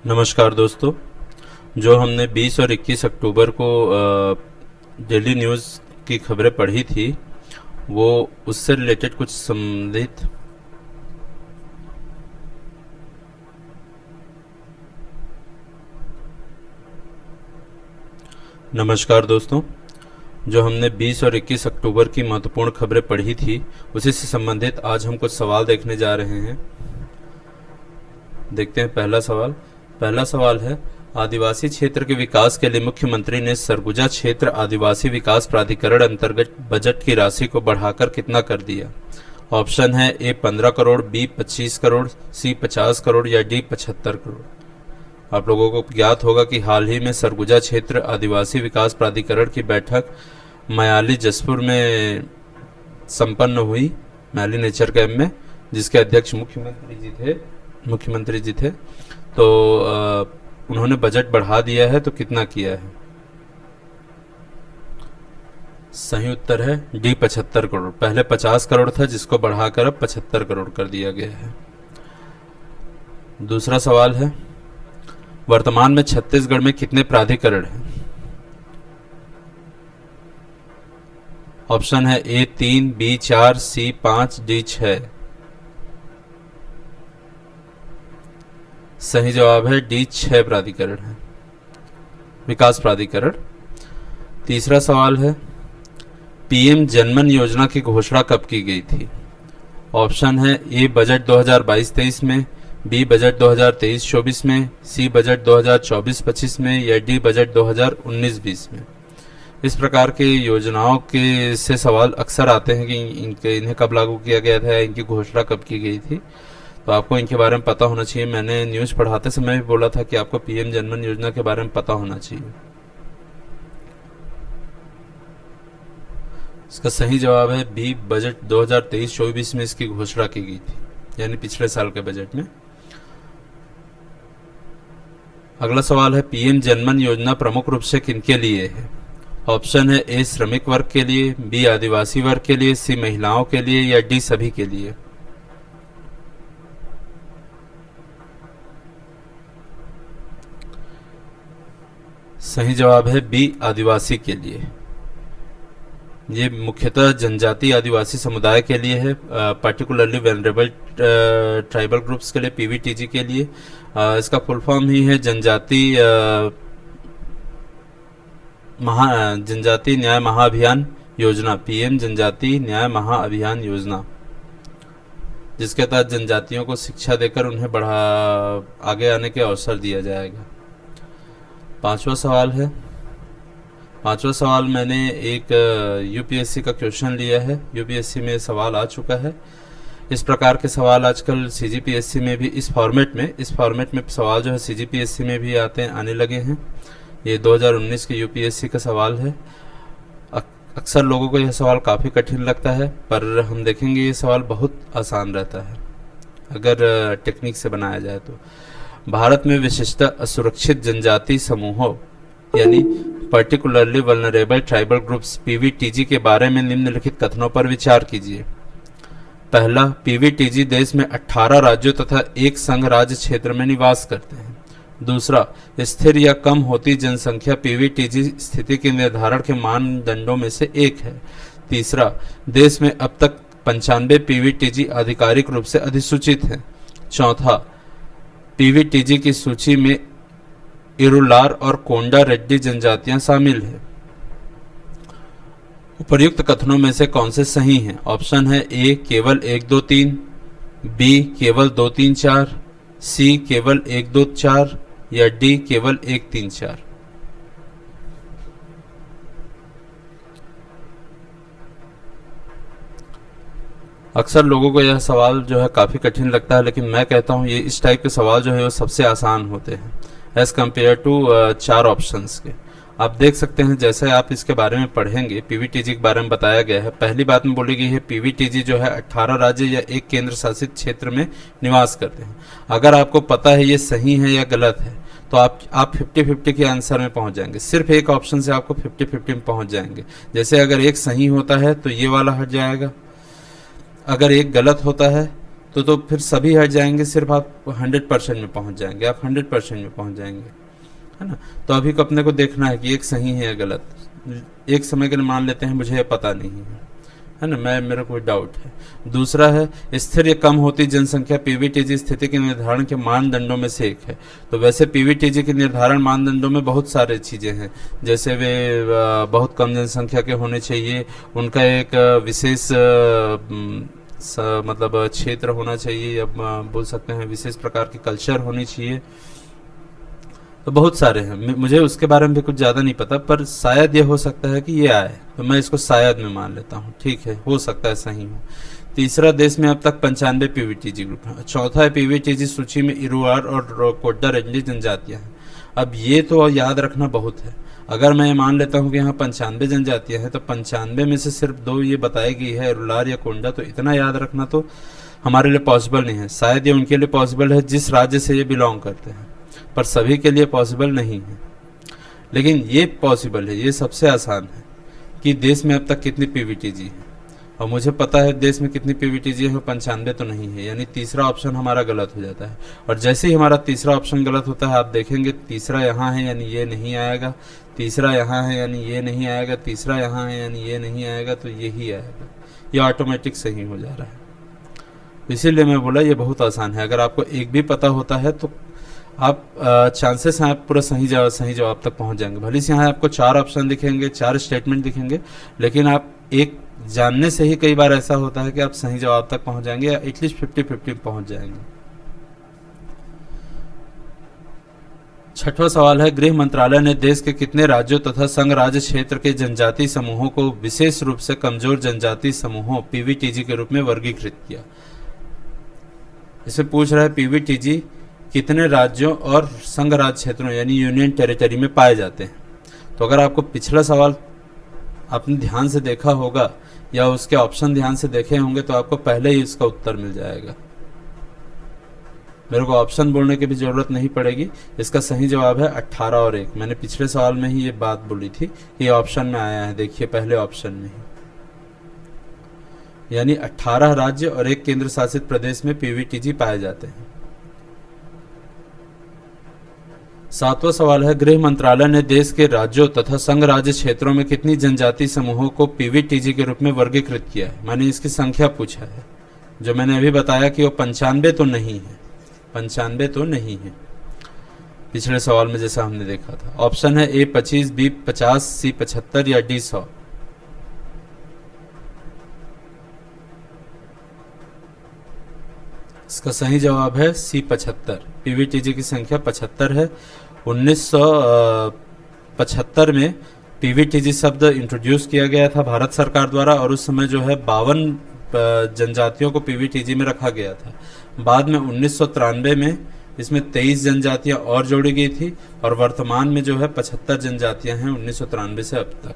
नमस्कार दोस्तों। जो हमने 20 और 21 अक्टूबर को डेली न्यूज़ की खबरें पढ़ी थी, वो उससे रिलेटेड कुछ संबंधित नमस्कार दोस्तों। जो हमने 20 और 21 अक्टूबर की महत्वपूर्ण खबरें पढ़ी थी, उसी से संबंधित आज हम कुछ सवाल देखने जा रहे हैं। देखते हैं पहला सवाल है, आदिवासी क्षेत्र के विकास के लिए मुख्यमंत्री ने सरगुजा क्षेत्र आदिवासी विकास प्राधिकरण अंतर्गत बजट की राशि को बढ़ाकर कितना कर दिया? ऑप्शन है ए 15 करोड़, बी 25 करोड़, सी 50 करोड़ या डी 75 करोड़। आप लोगों को ज्ञात होगा कि हाल ही में सरगुजा क्षेत्र आदिवासी विकास प्राधिकरण की बैठक मयाली जसपुर में संपन्न हुई, मयाली नेचर कैंप में, जिसके अध्यक्ष मुख्यमंत्री जी थे। तो उन्होंने बजट बढ़ा दिया है, तो कितना किया है? सही उत्तर है डी 75 करोड़। पहले 50 करोड़ था, जिसको बढ़ाकर अब 75 करोड़ कर दिया गया है। दूसरा सवाल है, वर्तमान में छत्तीसगढ़ में कितने प्राधिकरण हैं? ऑप्शन है ए 3, बी 4, सी 5, डी 6। सही जवाब है डी 6 प्राधिकरण है, विकास प्राधिकरण। तीसरा सवाल है, पीएम जनमन योजना की घोषणा कब की गई थी? ऑप्शन है ए बजट 2022-23 में, बी बजट 2023-24 में, सी बजट 2024-25 में या डी बजट 2019-20 में। इस प्रकार की योजनाओं के से सवाल अक्सर आते हैं कि इन्हें कब लागू किया गया था, इनकी घोषणा कब की गई थी। तो आपको इनके बारे में पता होना चाहिए। मैंने न्यूज़ पढ़ाते समय भी बोला था कि आपको पीएम जनमन योजना के बारे में पता होना चाहिए। इसका सही जवाब है बी, बजट 2023-24 में इसकी घोषणा की गई थी, यानी पिछले साल के बजट में। अगला सवाल है, पीएम जनमन योजना प्रमुख रूप से किनके लिए है? ऑप्शन है ए श्रमिक वर्ग के लिए, बी आदिवासी वर्ग के लिए, सी महिलाओं के लिए या डी सभी के लिए। सही जवाब है बी आदिवासी के लिए। ये मुख्यतः जनजातीय आदिवासी समुदाय के लिए है, पर्टिकुलरली वेनरेबल ट्राइबल ग्रुप्स के लिए, पीवीटीजी के लिए। इसका फुल फॉर्म ही है जनजातीय न्याय महाअभियान योजना, पीएम जनजातीय न्याय महाअभियान योजना, जिसके तहत जनजातियों को शिक्षा देकर उन्हें आगे आने के अवसर दिया जाएगा। पांचवा सवाल मैंने एक यूपीएससी का क्वेश्चन लिया है। यूपीएससी में सवाल आ चुका है। इस प्रकार के सवाल आजकल सीजीपीएससी में भी इस फॉर्मेट में सवाल जो है सीजीपीएससी में भी आने लगे हैं। ये 2019 के यूपीएससी का सवाल है। अक्सर लोगों को यह सवाल काफ़ी कठिन लगता है, पर हम देखेंगे ये सवाल बहुत आसान रहता है अगर टेक्निक से बनाया जाए तो। भारत में विशिष्टता असुरक्षित जनजाति समूहों यानी particularly vulnerable tribal groups PVTG के बारे में निम्नलिखित कथनों पर विचार कीजिए। पहला, पीवीटीजी देश में 18 राज्यों तथा एक संघ राज्य क्षेत्र में निवास करते हैं। दूसरा, स्थिर या कम होती जनसंख्या पीवीटीजी स्थिति के निर्धारण के मानदंडों में से एक है। तीसरा, देश में अब तक 95 पीवीटीजी आधिकारिक रूप से अधिसूचित हैं। चौथा, पीवीटीजी की सूची में इरुलार और कोंडा रेड्डी जनजातियां शामिल है। उपर्युक्त कथनों में से कौन से सही हैं? ऑप्शन है ए केवल 1, 2, 3, बी केवल 2, 3, 4, सी केवल 1, 2, 4 या डी केवल 1, 3, 4। अक्सर लोगों को यह सवाल जो है काफ़ी कठिन लगता है, लेकिन मैं कहता हूँ ये इस टाइप के सवाल जो है वो सबसे आसान होते हैं एज़ कम्पेयर टू 4 ऑप्शंस के। आप देख सकते हैं, जैसे आप इसके बारे में पढ़ेंगे, पीवीटीजी के बारे में बताया गया है। पहली बात में बोली गई है पीवीटीजी जो है 18 राज्य या एक केंद्र शासित क्षेत्र में निवास करते हैं। अगर आपको पता है ये सही है या गलत है, तो आप 50-50 के आंसर में पहुंच जाएंगे। सिर्फ एक ऑप्शन से आपको 50-50 में पहुंच जाएंगे। जैसे अगर एक सही होता है तो ये वाला हट जाएगा, अगर एक गलत होता है तो फिर सभी हट जाएंगे, सिर्फ आप 100% में पहुंच जाएंगे, आप 100% में पहुंच जाएंगे, है ना। तो अभी को अपने को देखना है कि एक सही है या गलत। एक समय के लिए मान लेते हैं मुझे ये पता नहीं है ना, मेरा कोई डाउट है। दूसरा है स्थिर या कम होती जनसंख्या पीवीटीजी स्थिति के निर्धारण के मानदंडों में से एक है। तो वैसे पीवीटीजी के निर्धारण मानदंडों में बहुत सारे चीज़ें हैं, जैसे वे बहुत कम जनसंख्या के होने चाहिए, उनका एक विशेष मतलब क्षेत्र होना चाहिए, या बोल सकते हैं विशेष प्रकार की कल्चर होनी चाहिए। तो बहुत सारे हैं, मुझे उसके बारे में भी कुछ ज़्यादा नहीं पता, पर शायद ये हो सकता है कि ये आए, तो मैं इसको शायद में मान लेता हूँ, ठीक है, हो सकता है सही हो। तीसरा, देश में अब तक 95 पीवीटीजी ग्रुप हैं। चौथा है पीवीटीजी सूची में इरुआर और कोड्डा रेंडी जनजातियाँ हैं। अब ये तो याद रखना बहुत है। अगर मैं मान लेता हूँ कि यहाँ 95 जनजातियाँ हैं, तो 95 में से सिर्फ 2 ये बताई गई है, इरुलार या कोंडा, तो इतना याद रखना तो हमारे लिए पॉसिबल नहीं है। शायद ये उनके लिए पॉसिबल है जिस राज्य से ये बिलोंग करते हैं, पर सभी के लिए पॉसिबल नहीं है। लेकिन ये पॉसिबल है, ये सबसे आसान है कि देश में अब तक कितनी पीवीटीजी है, और मुझे पता है देश में कितनी पीवीटीजी है, 95 तो नहीं है, यानी तीसरा ऑप्शन हमारा गलत हो जाता है। और जैसे ही हमारा तीसरा ऑप्शन गलत होता है, आप देखेंगे तीसरा यहाँ है यानी ये नहीं आएगा, तीसरा यहाँ है यानी ये नहीं आएगा, तीसरा यहाँ है यानी ये नहीं आएगा, तो यही आएगा, ये ऑटोमेटिक सही हो जा रहा है। इसीलिए मैं बोला ये बहुत आसान है। अगर आपको एक भी पता होता है तो आप चांसेस हैं आप पूरा सही जवाब तक पहुंच जाएंगे। भले से यहाँ आपको 4 ऑप्शन दिखेंगे, 4 स्टेटमेंट दिखेंगे, लेकिन आप एक जानने से ही कई बार ऐसा होता है कि आप सही जवाब तक पहुंच जाएंगे, या एटलीस्ट 50-50 पहुंच जाएंगे। छठवां सवाल है, गृह मंत्रालय ने देश के कितने राज्यों तथा संघ राज्य क्षेत्र के जनजाति समूहों को विशेष रूप से कमजोर जनजाति समूहों पीवीटीजी के रूप में वर्गीकृत किया। इसे पूछ रहा है पीवीटीजी कितने राज्यों और संघ राज्य क्षेत्रों यानी यूनियन टेरिटरी में पाए जाते हैं। तो अगर आपको पिछला सवाल आपने ध्यान से देखा होगा या उसके ऑप्शन ध्यान से देखे होंगे, तो आपको पहले ही इसका उत्तर मिल जाएगा। मेरे को ऑप्शन बोलने की भी जरूरत नहीं पड़ेगी। इसका सही जवाब है 18 और 1। मैंने पिछले सवाल में ही ये बात बोली थी कि ये ऑप्शन में आया है, देखिए पहले ऑप्शन में ही, यानी 18 राज्य और 1 केंद्र शासित प्रदेश में पीवीटीजी पाए जाते हैं। 7वां सवाल है, गृह मंत्रालय ने देश के राज्यों तथा संघ राज्य क्षेत्रों में कितनी जनजाति समूहों को पीवीटीजी के रूप में वर्गीकृत किया है। मैंने इसकी संख्या पूछा है, जो मैंने अभी बताया कि वो 95 तो नहीं है, 95 तो नहीं है, पिछले सवाल में जैसा हमने देखा था। ऑप्शन है ए 25, बी 50, सी 75 या डी 100। इसका सही जवाब है सी 75। पीवीटीजी की संख्या 75 है। 1975 में पीवीटीजी शब्द इंट्रोड्यूस किया गया था भारत सरकार द्वारा, और उस समय जो है 52 जनजातियों को पीवीटीजी में रखा गया था। बाद में 1993 में इसमें 23 जनजातियां और जोड़ी गई थी, और वर्तमान में जो है 75 जनजातियां हैं 1993 से अब तक।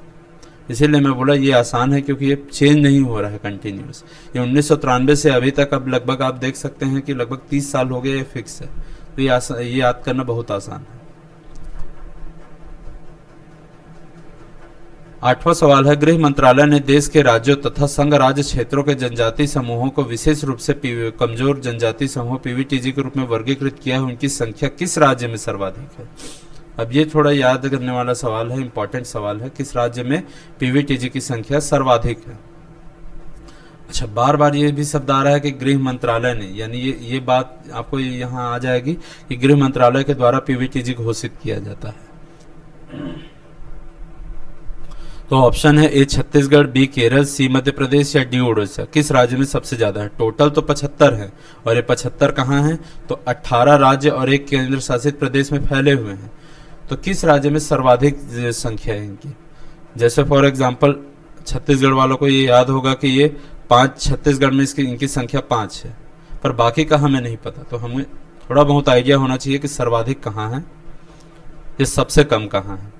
इसीलिए मैं बोला ये आसान है, क्योंकि ये चेंज नहीं हो रहा है कंटिन्यूस। ये 1993 से अभी तक अब लगभग आप देख सकते हैं कि लगभग 30 साल हो गए, ये फिक्स है। तो ये याद करना बहुत आसान है। 8वां सवाल है, गृह मंत्रालय ने देश के राज्यों तथा संघ राज्य क्षेत्रों के जनजाति समूहों को विशेष रूप से कमजोर जनजाति समूह पीवीटीजी के रूप में वर्गीकृत किया है। उनकी संख्या किस राज्य में सर्वाधिक है। अब ये थोड़ा याद करने वाला सवाल है, इंपॉर्टेंट सवाल है, किस राज्य में पीवीटीजी की संख्या सर्वाधिक है। अच्छा, बार बार ये भी शब्द आ रहा है कि गृह मंत्रालय ने, यानी ये बात आपको यहाँ आ जाएगी कि गृह मंत्रालय के द्वारा पीवीटीजी घोषित किया जाता है। तो ऑप्शन है ए छत्तीसगढ़, बी केरल, सी मध्य प्रदेश या डी उड़ीसा। किस राज्य में सबसे ज्यादा है। टोटल तो 75 है, और ये 75 कहाँ है, तो 18 राज्य और 1 केंद्र शासित प्रदेश में फैले हुए हैं। तो किस राज्य में सर्वाधिक संख्या है इनकी। जैसे फॉर एग्जांपल छत्तीसगढ़ वालों को ये याद होगा कि ये 5, छत्तीसगढ़ में इनकी संख्या 5 है, पर बाकी का हमें नहीं पता। तो हमें थोड़ा बहुत आइडिया होना चाहिए कि सर्वाधिक कहाँ है, ये सबसे कम कहाँ है।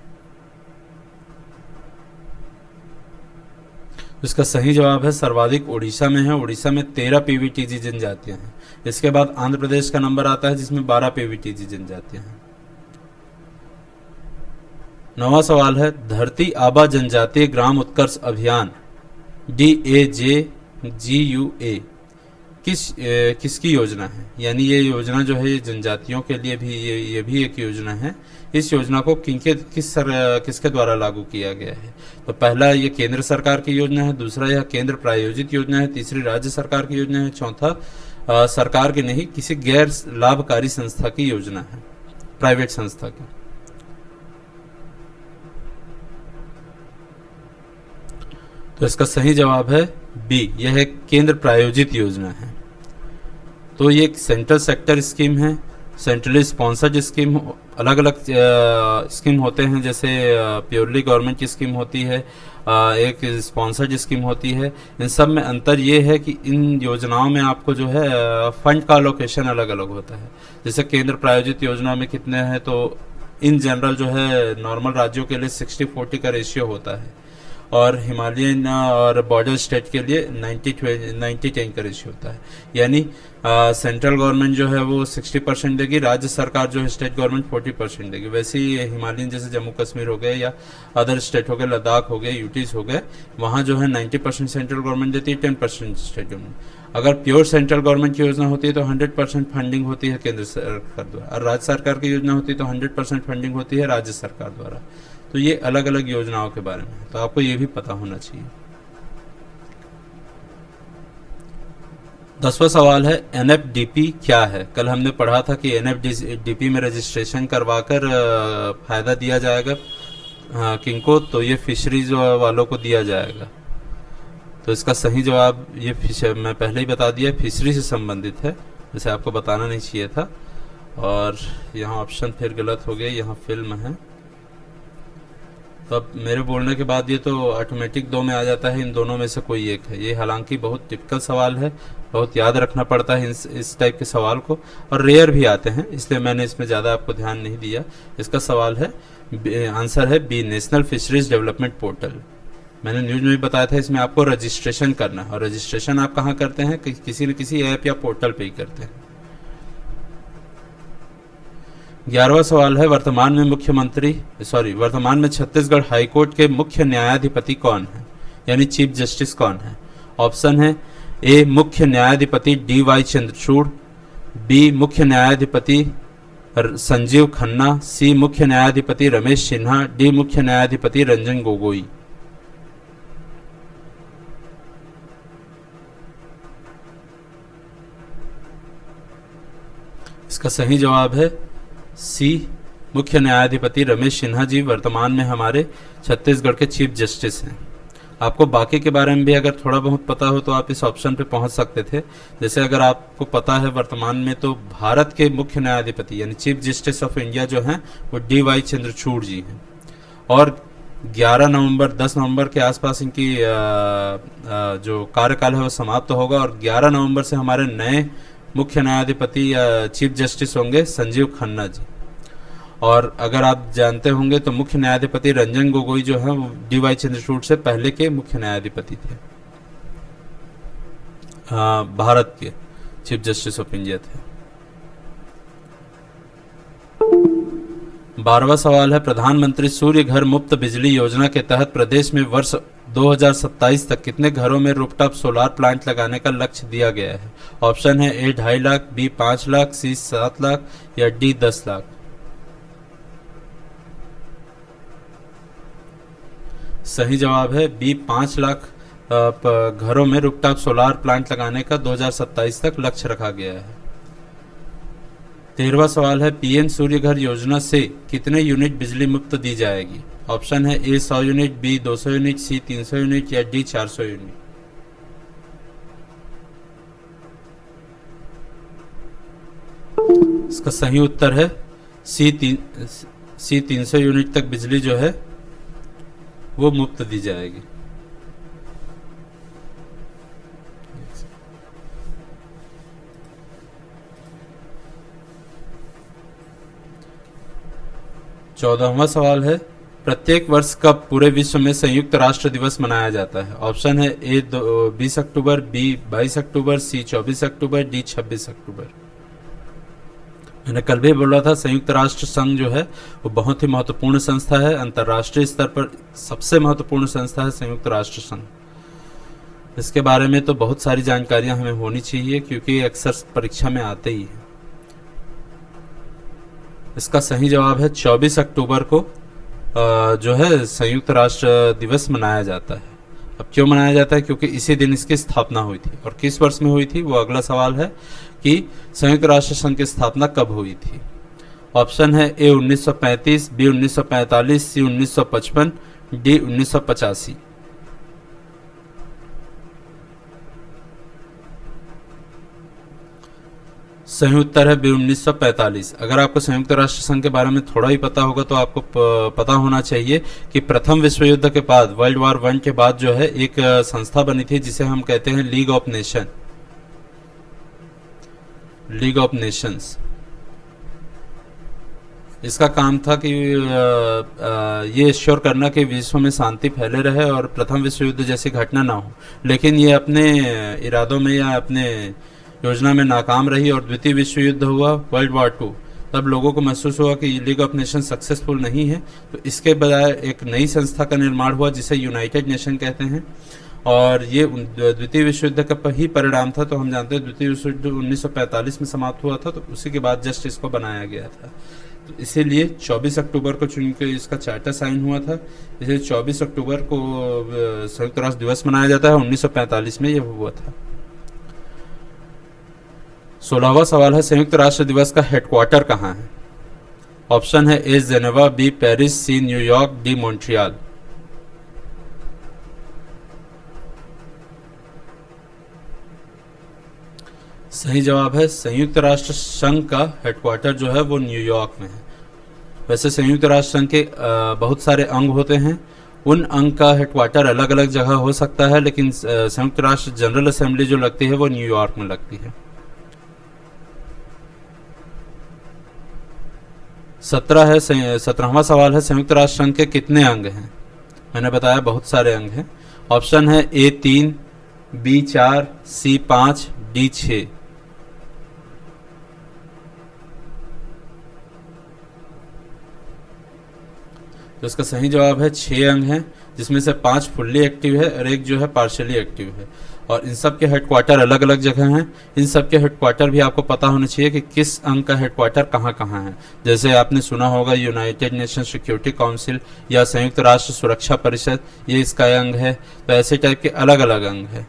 इसका सही जवाब है सर्वाधिक उड़ीसा में है। उड़ीसा में 13 पीवीटीजी जनजातियां हैं। इसके बाद आंध्र प्रदेश का नंबर आता है जिसमें 12 पीवीटीजी जनजातियां हैं। 9वां सवाल है, धरती आबा जनजातीय ग्राम उत्कर्ष अभियान DAJGUA किसकी योजना है, यानी ये योजना जो है ये जनजातियों के लिए भी ये भी एक योजना है। इस योजना को किसके द्वारा लागू किया गया है? तो पहला ये केंद्र सरकार की योजना है, दूसरा यह केंद्र प्रायोजित योजना है, तीसरी राज्य सरकार की योजना है, चौथा सरकार की नहीं किसी गैर लाभकारी संस्था की योजना है, प्राइवेट संस्था की। तो इसका सही जवाब है बी, यह एक केंद्र प्रायोजित योजना है। तो ये एक सेंट्रल सेक्टर स्कीम है, सेंट्रली स्पॉन्सर्ड स्कीम। अलग अलग स्कीम होते हैं, जैसे प्योरली गवर्नमेंट की स्कीम होती है, एक स्पॉन्सर्ड स्कीम होती है। इन सब में अंतर ये है कि इन योजनाओं में आपको जो है फंड का अलोकेशन अलग अलग होता है। जैसे केंद्र प्रायोजित योजना में कितने हैं, तो इन जनरल जो है नॉर्मल राज्यों के लिए 60-40 का रेशियो होता है, और हिमालयन और बॉर्डर स्टेट के लिए 90-10 का रेशियो होता है। यानी सेंट्रल गवर्नमेंट जो है वो 60% देगी, राज्य सरकार जो है स्टेट गवर्नमेंट 40% देगी। वैसे ही हिमालयन जैसे जम्मू कश्मीर हो गए या अदर स्टेट हो गए, लद्दाख हो गए, यूटीज हो गए, वहाँ जो है 90% सेंट्रल गवर्नमेंट देती है, 10% स्टेट गवर्नमेंट। अगर प्योर सेंट्रल गवर्नमेंट की योजना होती है तो 100% फंडिंग होती है केंद्र सरकार द्वारा, और राज्य सरकार की योजना होती है तो 100% फंडिंग होती है राज्य सरकार द्वारा। तो ये अलग अलग योजनाओं के बारे में है, तो आपको ये भी पता होना चाहिए। 10वां सवाल है एनएफडीपी क्या है? कल हमने पढ़ा था कि एनएफडीपी में रजिस्ट्रेशन करवाकर फायदा दिया जाएगा किनको, तो ये फिशरीज वालों को दिया जाएगा। तो इसका सही जवाब ये मैं पहले ही बता दिया, फिशरी से संबंधित है, जैसे आपको बताना नहीं चाहिए था। और यहाँ ऑप्शन फिर गलत हो गया, यहाँ फिल्म है। तो अब मेरे बोलने के बाद ये तो ऑटोमेटिक 2 में आ जाता है, इन दोनों में से कोई एक है। ये हालांकि बहुत टिपिकल सवाल है, बहुत याद रखना पड़ता है इस टाइप के सवाल को, और रेयर भी आते हैं, इसलिए मैंने इसमें ज़्यादा आपको ध्यान नहीं दिया। इसका सवाल है, आंसर है B, national fisheries development portal. मैंने न्यूज में भी बताया था, इसमें आपको रजिस्ट्रेशन करना है, और रजिस्ट्रेशन आप कहाँ करते हैं? किसी न किसी ऐप या पोर्टल पे ही करते हैं। 11वां सवाल है, वर्तमान में छत्तीसगढ़ हाईकोर्ट के मुख्य न्यायाधिपति कौन है, यानी चीफ जस्टिस कौन है? ऑप्शन है ए, मुख्य न्यायाधिपति DY चंद्रचूड़, बी, मुख्य न्यायाधिपति संजीव खन्ना, सी, मुख्य न्यायाधिपति रमेश सिन्हा, डी, मुख्य न्यायाधिपति रंजन गोगोई। इसका सही जवाब है सी, मुख्य न्यायाधिपति रमेश सिन्हा जी वर्तमान में हमारे छत्तीसगढ़ के चीफ जस्टिस हैं। आपको बाकी के बारे में भी अगर थोड़ा बहुत पता हो तो आप इस ऑप्शन पे पहुंच सकते थे। जैसे अगर आपको पता है वर्तमान में तो भारत के मुख्य न्यायाधिपति यानी चीफ जस्टिस ऑफ इंडिया जो हैं वो DY चंद्रचूड़ जी हैं, और 10 नवंबर के आसपास इनकी जो कार्यकाल है वो समाप्त होगा, और 11 नवंबर से हमारे नए मुख्य न्यायाधिपति चीफ जस्टिस होंगे संजीव खन्ना जी। और अगर आप जानते होंगे तो मुख्य न्यायाधिपति रंजन गोगोई जो है वो DY चंद्रचूड़ से पहले के मुख्य न्यायाधिपति थे, भारत के चीफ जस्टिस ऑफ इंडिया थे। 12वां सवाल है, प्रधानमंत्री सूर्य घर मुफ्त बिजली योजना के तहत प्रदेश में वर्ष 2027 तक कितने घरों में रूफटॉप सोलार प्लांट लगाने का लक्ष्य दिया गया है? ऑप्शन है ए 2.5 लाख, बी 5 लाख, सी 7 लाख या डी 10 लाख। सही जवाब है बी, 5 लाख घरों में रूफटॉप सोलार प्लांट लगाने का 2027 तक लक्ष्य रखा गया है। 13वां सवाल है, PM सूर्य घर योजना से कितने यूनिट बिजली मुफ्त दी जाएगी? ऑप्शन है ए 100 यूनिट, बी 200 यूनिट, सी 300 यूनिट या डी 400 यूनिट। इसका सही उत्तर है सी 300 यूनिट तक बिजली जो है वो मुफ्त दी जाएगी। चौदहवां सवाल है, प्रत्येक वर्ष कब पूरे विश्व में संयुक्त राष्ट्र दिवस मनाया जाता है? ऑप्शन है ए 20 अक्टूबर, बी 22 अक्टूबर, सी 24 अक्टूबर, डी 26 अक्टूबर। मैंने कल भी बोला था, संयुक्त राष्ट्र संघ जो है वो बहुत ही महत्वपूर्ण संस्था है, अंतर्राष्ट्रीय स्तर पर सबसे महत्वपूर्ण संस्था है संयुक्त राष्ट्र संघ। इसके बारे में तो बहुत सारी जानकारियां हमें होनी चाहिए क्योंकि ये अक्सर परीक्षा में आते ही है। इसका सही जवाब है 24 अक्टूबर को जो है संयुक्त राष्ट्र दिवस मनाया जाता है। अब क्यों मनाया जाता है? क्योंकि इसी दिन इसकी स्थापना हुई थी। और किस वर्ष में हुई थी, वो अगला सवाल है कि संयुक्त राष्ट्र संघ की स्थापना कब हुई थी। ऑप्शन है ए 1935, बी 1945, सी 1955, डी 1985। सही उत्तर है बी 1945। अगर आपको संयुक्त राष्ट्र संघ के बारे में थोड़ा ही पता होगा तो आपको पता होना चाहिए कि प्रथम विश्व युद्ध के बाद, वर्ल्ड वॉर 1 के बाद जो है एक संस्था बनी थी जिसे हम कहते हैं league of nation, league of Nations. इसका काम था कि ये एश्योर करना कि विश्व में शांति फैले रहे और प्रथम विश्व युद्ध जैसी घटना ना हो। लेकिन ये अपने इरादों में या अपने योजना में नाकाम रही और द्वितीय विश्व युद्ध हुआ, वर्ल्ड वॉर 2। तब लोगों को महसूस हुआ कि लीग ऑफ नेशन सक्सेसफुल नहीं है, तो इसके बजाय एक नई संस्था का निर्माण हुआ जिसे यूनाइटेड नेशन कहते हैं। और ये द्वितीय विश्व युद्ध का ही परिणाम था। तो हम जानते हैं द्वितीय विश्व युद्ध 1945 में समाप्त हुआ था, तो उसी के बाद जस्ट इसको बनाया गया था। तो इसीलिए 24 अक्टूबर को चुनकर इसका चार्टर साइन हुआ था। इसलिए 24 अक्टूबर को संयुक्त राष्ट्र दिवस मनाया जाता है। 1945 में यह हुआ था। 16वां सवाल है, संयुक्त राष्ट्र दिवस का हेडक्वार्टर कहाँ है? ऑप्शन है A Geneva, B Paris, C New York, D Montreal. सही जवाब है संयुक्त राष्ट्र संघ का हेडक्वार्टर जो है वो न्यूयॉर्क में है। वैसे संयुक्त राष्ट्र संघ के बहुत सारे अंग होते हैं, उन अंग का हेडक्वार्टर अलग अलग जगह हो सकता है, लेकिन संयुक्त राष्ट्र जनरल असेंबली जो लगती है वो न्यूयॉर्क में लगती है। 17वां सवाल है, संयुक्त राष्ट्र संघ के कितने अंग हैं? मैंने बताया बहुत सारे अंग हैं। ऑप्शन है ए 3, बी 4, सी 5, डी 6। तो इसका सही जवाब है 6 अंग हैं, जिसमें से 5 फुल्ली एक्टिव है और एक जो है पार्शियली एक्टिव है। और इन सब के हेडक्वार्टर अलग अलग जगह हैं। इन सब के हेडक्वार्टर भी आपको पता होना चाहिए कि किस अंग का हेडक्वार्टर कहाँ कहाँ है। जैसे आपने सुना होगा यूनाइटेड नेशन सिक्योरिटी काउंसिल या संयुक्त राष्ट्र सुरक्षा परिषद, ये इसका अंग है। तो ऐसे टाइप के अलग अलग अंग है।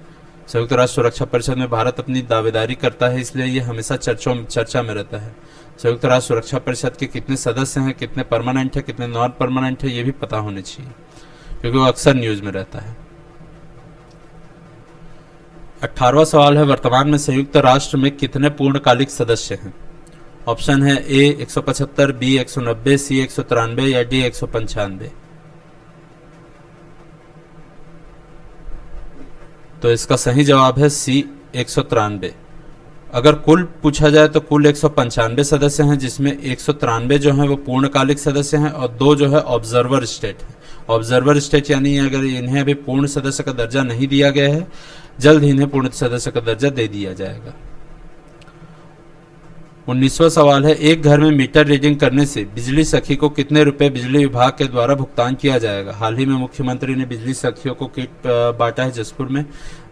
संयुक्त राष्ट्र सुरक्षा परिषद में भारत अपनी दावेदारी करता है, इसलिए ये हमेशा चर्चा में रहता है। संयुक्त राष्ट्र सुरक्षा परिषद के कितने सदस्य हैं, कितने परमानेंट है, कितने नॉन परमानेंट है, ये भी पता होने चाहिए क्योंकि वो अक्सर न्यूज में रहता है। 18वां सवाल है, वर्तमान में संयुक्त राष्ट्र में कितने पूर्णकालिक सदस्य हैं? ऑप्शन है ए 175, बी 190, सी 193 या डी 195। तो इसका सही जवाब है सी 193। अगर कुल पूछा जाए तो कुल 195 सदस्य हैं, जिसमें 193 जो हैं वो पूर्णकालिक सदस्य हैं और 2 जो है ऑब्जर्वर स्टेट हैं। ऑब्जर्वर स्टेट यानी अगर इन्हें अभी पूर्ण सदस्य का दर्जा नहीं दिया गया है, जल्द ही इन्हें पूर्ण सदस्य का दर्जा दे दिया जाएगा। 19वां सवाल है, एक घर में मीटर रीडिंग करने से बिजली सखी को कितने रुपए बिजली विभाग के द्वारा भुगतान किया जाएगा? हाल ही में मुख्यमंत्री ने बिजली सखियों को किट बांटा है जसपुर में।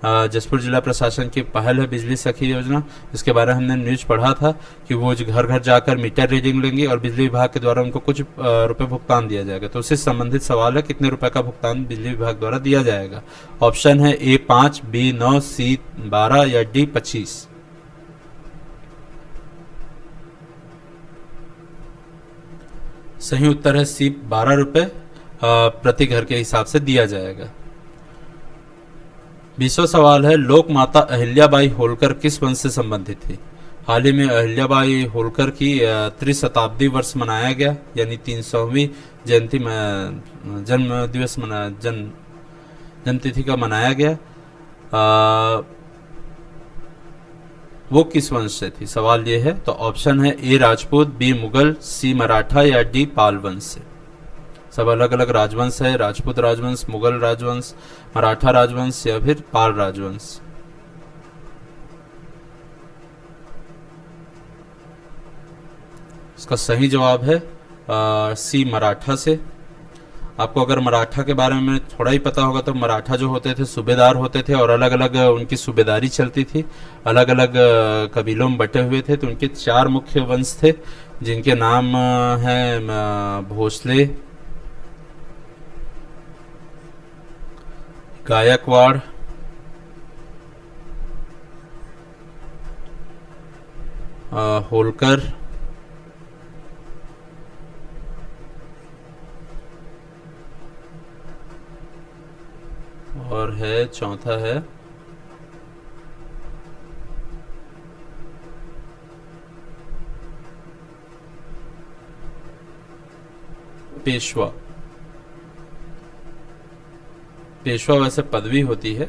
जसपुर जिला प्रशासन की पहल है बिजली सखी योजना। इसके बारे में हमने न्यूज पढ़ा था कि वो घर घर जाकर मीटर रीडिंग लेंगे और बिजली विभाग के द्वारा उनको कुछ रुपए भुगतान दिया जाएगा। तो उससे संबंधित सवाल है, कितने रुपए का भुगतान बिजली विभाग द्वारा दिया जाएगा? ऑप्शन है ए 5, बी 9, सी 12 या डी 25। सही उत्तर है सी 12 रुपए प्रति घर के हिसाब से दिया जाएगा। 20वां सवाल है, लोक माता अहिल्याबाई होलकर किस वंश से संबंधित थी? हाल ही में अहिल्याबाई होलकर की त्रिशताब्दी वर्ष मनाया गया, यानी 300वीं जयंती जन्मतिथि का मनाया गया। वो किस वंश से थी? सवाल ये है। तो ऑप्शन है ए राजपूत, बी मुगल, सी मराठा या डी पाल वंश से। सब अलग अलग राजवंश है, राजपूत राजवंश, मुगल राजवंश, मराठा राजवंश या फिर पाल राजवंश। इसका सही जवाब है सी मराठा से। आपको अगर मराठा के बारे में थोड़ा ही पता होगा तो मराठा जो होते थे सूबेदार होते थे और अलग अलग उनकी सूबेदारी चलती थी, अलग अलग कबीलों में बटे हुए थे। तो उनके 4 मुख्य वंश थे जिनके नाम हैं भोसले, गायकवाड़, होलकर, और है चौथा है पेशवा। पेशवा वैसे पदवी होती है,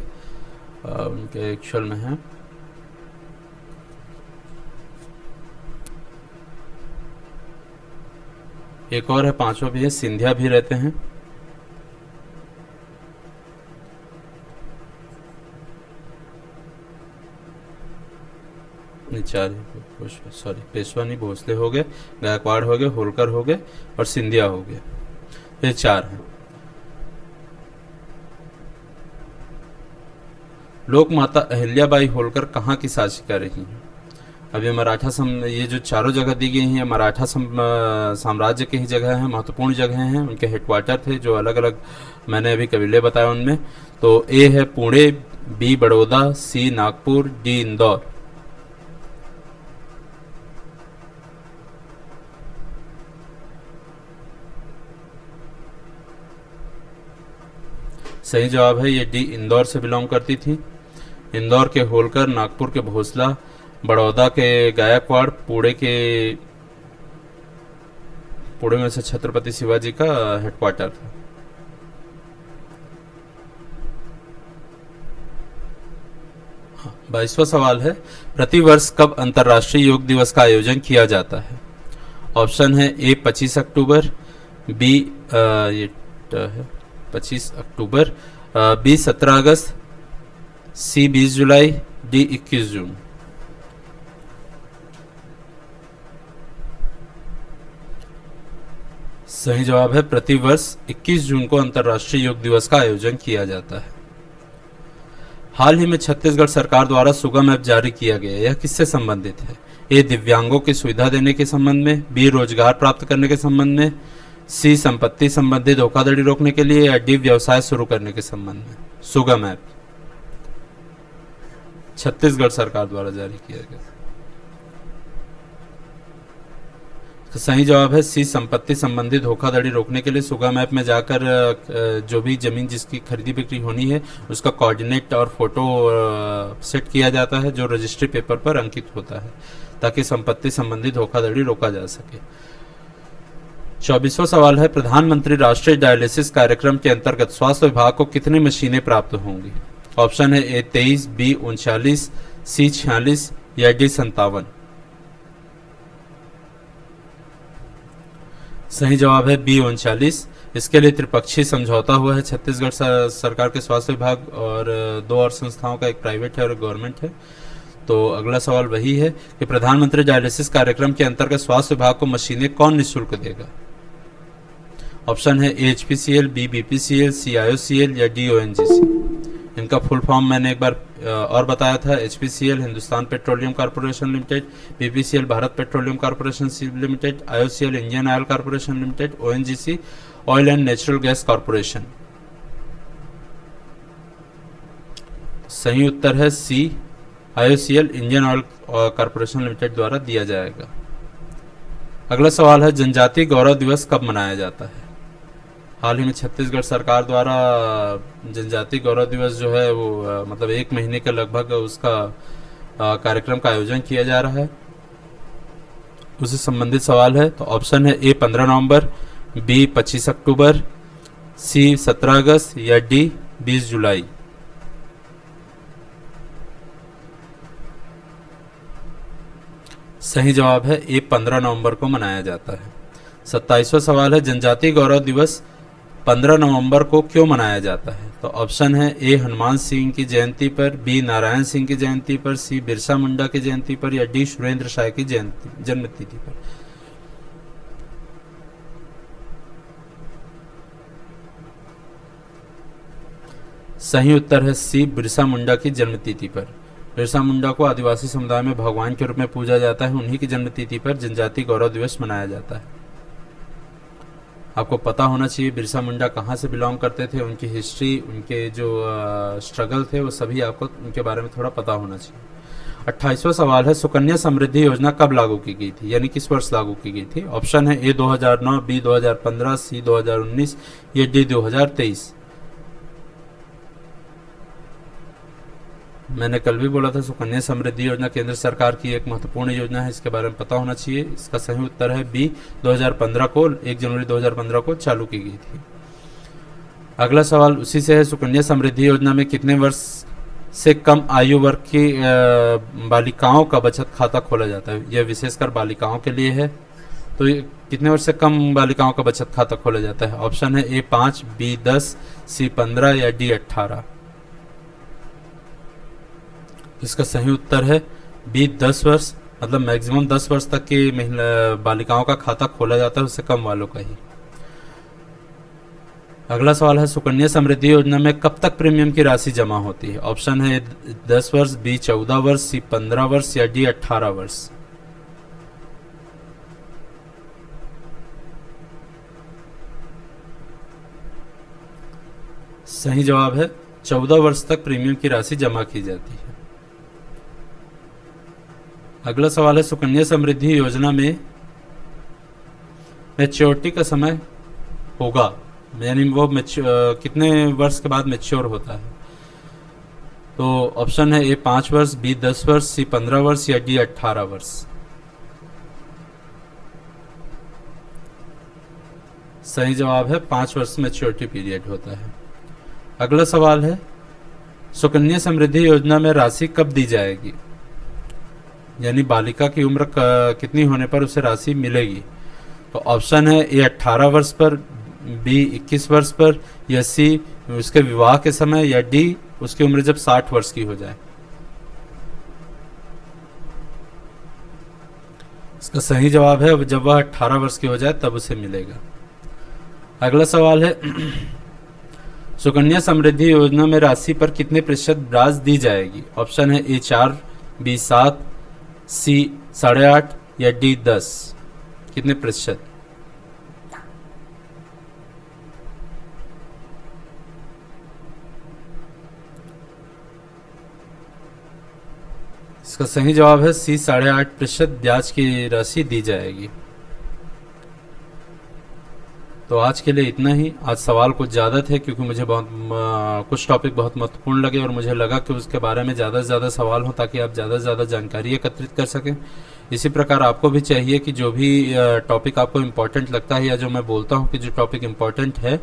उनके एक्चुअल में है। एक और है, 5वां भी है, सिंधिया भी रहते हैं। नहीं, 4, सॉरी पेशवा नहीं, भोसले हो गए, गायकवाड़ हो गए, होलकर हो गए और सिंधिया हो गए। ये 4 हैं। लोक माता अहिल्याबाई होलकर कहाँ की शासिका रही हैं? अब ये ये जो चारों जगह दी गई हैं मराठा साम्राज्य की ही जगह हैं, महत्वपूर्ण जगह हैं, उनके हेडक्वार्टर थे जो अलग अलग मैंने अभी कबीले बताए उनमें। तो ए है पुणे, बी बड़ौदा, सी नागपुर, डी इंदौर। सही जवाब है ये डी, इंदौर से बिलोंग करती थी। इंदौर के होलकर, नागपुर के भोसला, बड़ौदा के गायकवाड़, पुणे में से छत्रपति शिवाजी का हेडक्वार्टर था। हाँ, 22वां सवाल है, प्रतिवर्ष कब अंतर्राष्ट्रीय योग दिवस का आयोजन किया जाता है? ऑप्शन है ए 25 अक्टूबर, बी ये है 25 अक्टूबर, बी 17 अगस्त, सी 20 जुलाई, डी 21 जून। सही जवाब है प्रतिवर्ष 21 जून को अंतर्राष्ट्रीय योग दिवस का आयोजन किया जाता है। हाल ही में छत्तीसगढ़ सरकार द्वारा सुगम ऐप जारी किया गया, यह किससे संबंधित है? ए दिव्यांगों की सुविधा देने के संबंध में, बी रोजगार प्राप्त करने के संबंध में, सी संपत्ति संबंधी धोखाधड़ी रोकने के लिए, या डी व्यवसाय शुरू करने के संबंध में। सुगम ऐप छत्तीसगढ़ सरकार द्वारा जारी किया गया। तो सही जवाब है सी, संपत्ति संबंधी धोखाधड़ी रोकने के लिए सुगम ऐप में जाकर जो भी जमीन जिसकी खरीदी बिक्री होनी है उसका कोऑर्डिनेट और फोटो सेट किया जाता है जो रजिस्ट्री पेपर पर अंकित होता है, ताकि संपत्ति संबंधी धोखाधड़ी रोका जा सके। 24वां सवाल है, प्रधानमंत्री राष्ट्रीय डायलिसिस कार्यक्रम के अंतर्गत स्वास्थ्य विभाग को कितनी मशीनें प्राप्त होंगी? ऑप्शन है ए 23, बी 39, सी 46 या डी 57। सही जवाब है बी 39। इसके लिए त्रिपक्षीय समझौता हुआ है छत्तीसगढ़ सरकार के स्वास्थ्य विभाग और 2 और संस्थाओं का, एक प्राइवेट है और गवर्नमेंट है। तो अगला सवाल वही है कि प्रधानमंत्री डायलिसिस कार्यक्रम के अंतर्गत स्वास्थ्य विभाग को मशीनें कौन निःशुल्क देगा? ऑप्शन है HPCL, B BPCL, C IOCL या डी ओएनजीसी। इनका फुल फॉर्म मैंने एक बार और बताया था। HPCL Hindustan petroleum corporation limited, BPCL Bharat petroleum corporation limited, IOCL Indian oil corporation limited, ONGC oil and natural gas corporation. सही उत्तर है C, IOCL Indian oil corporation limited द्वारा दिया जाएगा। अगला सवाल है, जनजातीय गौरव दिवस कब मनाया जाता है? हाल ही में छत्तीसगढ़ सरकार द्वारा जनजातीय गौरव दिवस जो है वो मतलब 1 महीने के लगभग उसका कार्यक्रम का आयोजन किया जा रहा है, उससे संबंधित सवाल है। तो ऑप्शन है ए 15 नवंबर, बी 25 अक्टूबर, सी 17 अगस्त या डी 20 जुलाई। सही जवाब है ए 15 नवंबर को मनाया जाता है। 27वां सवाल है, जनजातीय गौरव दिवस 15 नवंबर को क्यों मनाया जाता है? तो ऑप्शन है ए हनुमान सिंह की जयंती पर, बी नारायण सिंह की जयंती पर, सी बिरसा मुंडा की जयंती पर या डी सुरेंद्र शाह की जन्मतिथि पर। सही उत्तर है सी, बिरसा मुंडा की जन्मतिथि पर। बिरसा मुंडा को आदिवासी समुदाय में भगवान के रूप में पूजा जाता है। उन्हीं की जन्मतिथि पर जनजातीय गौरव दिवस मनाया जाता है। आपको पता होना चाहिए बिरसा मुंडा कहाँ से बिलोंग करते थे, उनकी हिस्ट्री, उनके जो स्ट्रगल थे, वो सभी आपको उनके बारे में थोड़ा पता होना चाहिए। 28वां सवाल है, सुकन्या समृद्धि योजना कब लागू की गई थी, यानी किस वर्ष लागू की गई थी? ऑप्शन है ए 2009, बी 2015, सी 2019 या डी 2023। मैंने कल भी बोला था सुकन्या समृद्धि योजना केंद्र सरकार की एक महत्वपूर्ण योजना है, इसके बारे में पता होना चाहिए। इसका सही उत्तर है बी, 2015 को 1 जनवरी 2015 को चालू की गई थी। अगला सवाल उसी से है, सुकन्या समृद्धि योजना में कितने वर्ष से कम आयु वर्ग की बालिकाओं का बचत खाता खोला जाता है? यह विशेषकर बालिकाओं के लिए है। तो कितने वर्ष से कम बालिकाओं का बचत खाता खोला जाता है? ऑप्शन है ए 5, बी 10, सी 15 या डी 18। इसका सही उत्तर है बी 10 वर्ष, मतलब मैक्सिमम 10 वर्ष तक की महिला बालिकाओं का खाता खोला जाता है, उससे कम वालों का ही। अगला सवाल है, सुकन्या समृद्धि योजना में कब तक प्रीमियम की राशि जमा होती है? ऑप्शन है 10 वर्ष, बी 14 वर्ष, सी 15 वर्ष या डी 18 वर्ष। सही जवाब है 14 वर्ष तक प्रीमियम की राशि जमा की जाती है। अगला सवाल है, सुकन्या समृद्धि योजना में मैच्योरिटी का समय होगा, यानी वो कितने वर्ष के बाद मैच्योर होता है? तो ऑप्शन है ए 5 वर्ष, बी 10 वर्ष, सी 15 वर्ष या डी 18 वर्ष। सही जवाब है 5 वर्ष मैच्योरिटी पीरियड होता है। अगला सवाल है, सुकन्या समृद्धि योजना में राशि कब दी जाएगी, यानी बालिका की उम्र कितनी होने पर उसे राशि मिलेगी? तो ऑप्शन है ए 18 वर्ष पर, बी 21 वर्ष पर या सी उसके विवाह के समय या डी उसकी उम्र जब 60 वर्ष की हो जाए। इसका सही जवाब है जब वह 18 वर्ष की हो जाए तब उसे मिलेगा। अगला सवाल है, सुकन्या समृद्धि योजना में राशि पर कितने प्रतिशत ब्याज दी जाएगी? ऑप्शन है ए 4, बी 7, सी 8.5 या डी 10। कितने प्रतिशत? इसका सही जवाब है सी 8.5% ब्याज की राशि दी जाएगी। तो आज के लिए इतना ही। आज सवाल कुछ ज़्यादा थे क्योंकि मुझे कुछ टॉपिक बहुत महत्वपूर्ण लगे और मुझे लगा कि उसके बारे में ज़्यादा से ज़्यादा सवाल हो ताकि आप ज़्यादा से ज़्यादा जानकारी एकत्रित कर सकें। इसी प्रकार आपको भी चाहिए कि जो भी टॉपिक आपको इम्पोर्टेंट लगता है या जो मैं बोलता हूँ कि जो टॉपिक इम्पोर्टेंट है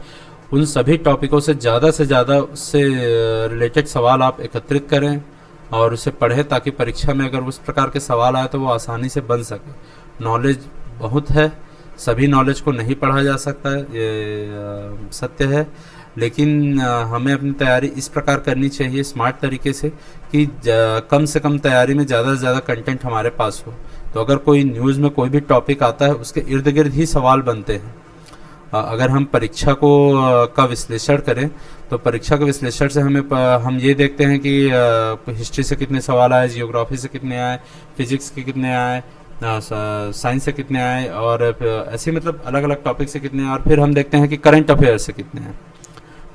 उन सभी टॉपिकों से ज़्यादा उससे रिलेटेड सवाल आप एकत्रित करें और उसे पढ़ें ताकि परीक्षा में अगर उस प्रकार के सवाल आए तो वो आसानी से बन सके। नॉलेज बहुत है, सभी नॉलेज को नहीं पढ़ा जा सकता है, ये सत्य है, लेकिन हमें अपनी तैयारी इस प्रकार करनी चाहिए स्मार्ट तरीके से कि कम से कम तैयारी में ज़्यादा से ज़्यादा कंटेंट हमारे पास हो। तो अगर कोई न्यूज़ में कोई भी टॉपिक आता है उसके इर्द गिर्द ही सवाल बनते हैं। अगर हम परीक्षा का विश्लेषण करें तो परीक्षा के विश्लेषण से हम ये देखते हैं कि हिस्ट्री से कितने सवाल आए, जियोग्राफी से कितने आए, फिजिक्स के कितने आए, साइंस से कितने आए और ऐसे मतलब अलग अलग टॉपिक से कितने आए और फिर हम देखते हैं कि करंट अफेयर से कितने हैं।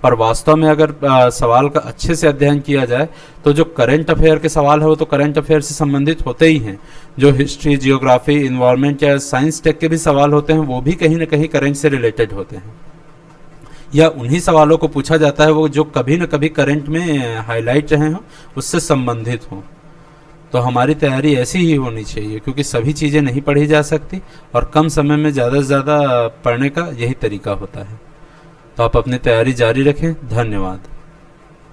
पर वास्तव में अगर सवाल का अच्छे से अध्ययन किया जाए तो जो करंट अफेयर के सवाल है वो तो करंट अफेयर से संबंधित होते ही हैं। जो हिस्ट्री, जियोग्राफी, इन्वायरमेंट या साइंस टेक के भी सवाल होते हैं वो भी कहीं ना कहीं करंट से रिलेटेड होते हैं या उन्हीं सवालों को पूछा जाता है वो जो कभी न कभी करंट में हाईलाइट रहे हों, उससे संबंधित हों। तो हमारी तैयारी ऐसी ही होनी चाहिए क्योंकि सभी चीज़ें नहीं पढ़ी जा सकती और कम समय में ज़्यादा से ज़्यादा पढ़ने का यही तरीका होता है। तो आप अपनी तैयारी जारी रखें। धन्यवाद।